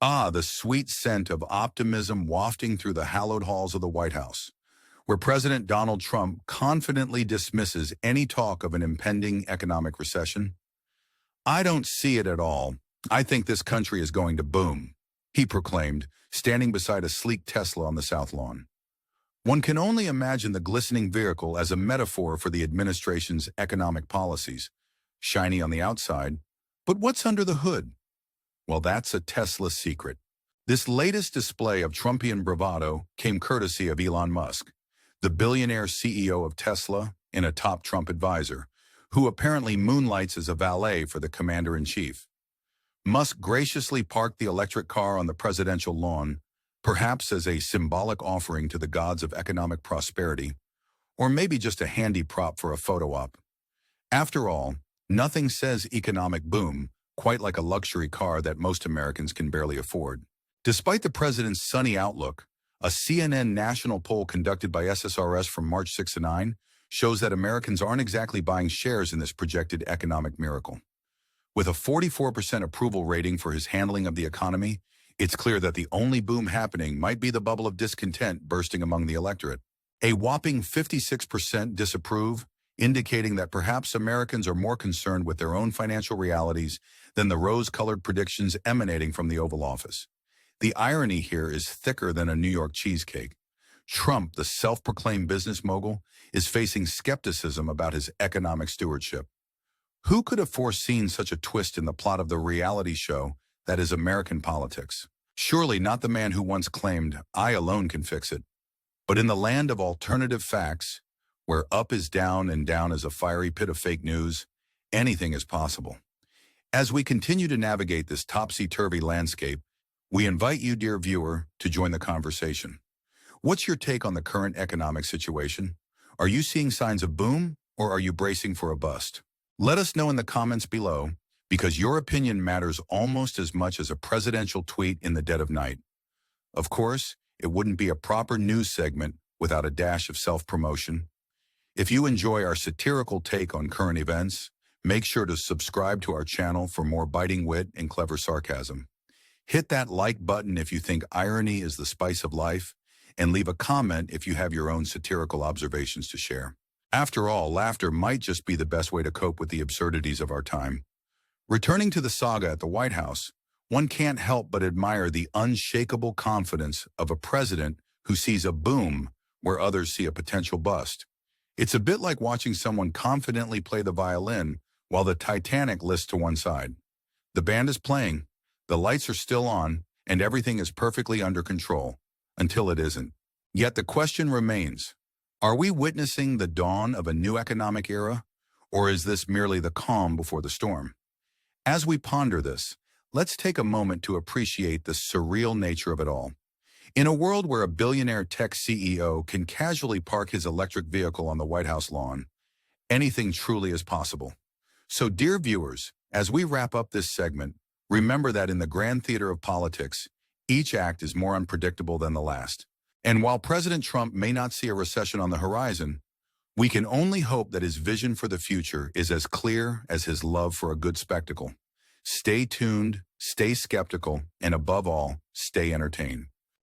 Ah, the sweet scent of optimism wafting through the hallowed halls of the White House, where President Donald Trump confidently dismisses any talk of an impending economic recession. "I don't see it at all. I think this country is going to boom," he proclaimed, standing beside a sleek Tesla on the South Lawn. One can only imagine the glistening vehicle as a metaphor for the administration's economic policies. Shiny on the outside, but what's under the hood? Well, that's a Tesla secret. This latest display of Trumpian bravado came courtesy of Elon Musk, the billionaire CEO of Tesla and a top Trump advisor, who apparently moonlights as a valet for the commander-in-chief. Musk graciously parked the electric car on the presidential lawn, perhaps as a symbolic offering to the gods of economic prosperity, or maybe just a handy prop for a photo op. After all, nothing says economic boom quite like a luxury car that most Americans can barely afford. Despite the president's sunny outlook, a CNN national poll conducted by SSRS from March 6 to 9 shows that Americans aren't exactly buying shares in this projected economic miracle. With a 44% approval rating for his handling of the economy, it's clear that the only boom happening might be the bubble of discontent bursting among the electorate. A whopping 56% disapprove, indicating that perhaps Americans are more concerned with their own financial realities than the rose-colored predictions emanating from the Oval Office. The irony here is thicker than a New York cheesecake. Trump, the self-proclaimed business mogul, is facing skepticism about his economic stewardship. Who could have foreseen such a twist in the plot of the reality show that is American politics? Surely not the man who once claimed, "I alone can fix it." But in the land of alternative facts, where up is down and down is a fiery pit of fake news, anything is possible. As we continue to navigate this topsy-turvy landscape, we invite you, dear viewer, to join the conversation. What's your take on the current economic situation? Are you seeing signs of boom, or are you bracing for a bust? Let us know in the comments below, because your opinion matters almost as much as a presidential tweet in the dead of night. Of course, it wouldn't be a proper news segment without a dash of self-promotion. If you enjoy our satirical take on current events, make sure to subscribe to our channel for more biting wit and clever sarcasm. Hit that like button if you think irony is the spice of life, and leave a comment if you have your own satirical observations to share. After all, laughter might just be the best way to cope with the absurdities of our time. Returning to the saga at the White House, one can't help but admire the unshakable confidence of a president who sees a boom where others see a potential bust. It's a bit like watching someone confidently play the violin while the Titanic lists to one side. The band is playing, the lights are still on, and everything is perfectly under control, until it isn't. Yet the question remains, are we witnessing the dawn of a new economic era, or is this merely the calm before the storm? As we ponder this, let's take a moment to appreciate the surreal nature of it all. In a world where a billionaire tech CEO can casually park his electric vehicle on the White House lawn, anything truly is possible. So, dear viewers, as we wrap up this segment, remember that in the grand theater of politics, each act is more unpredictable than the last. And while President Trump may not see a recession on the horizon, we can only hope that his vision for the future is as clear as his love for a good spectacle. Stay tuned, stay skeptical, and above all, stay entertained.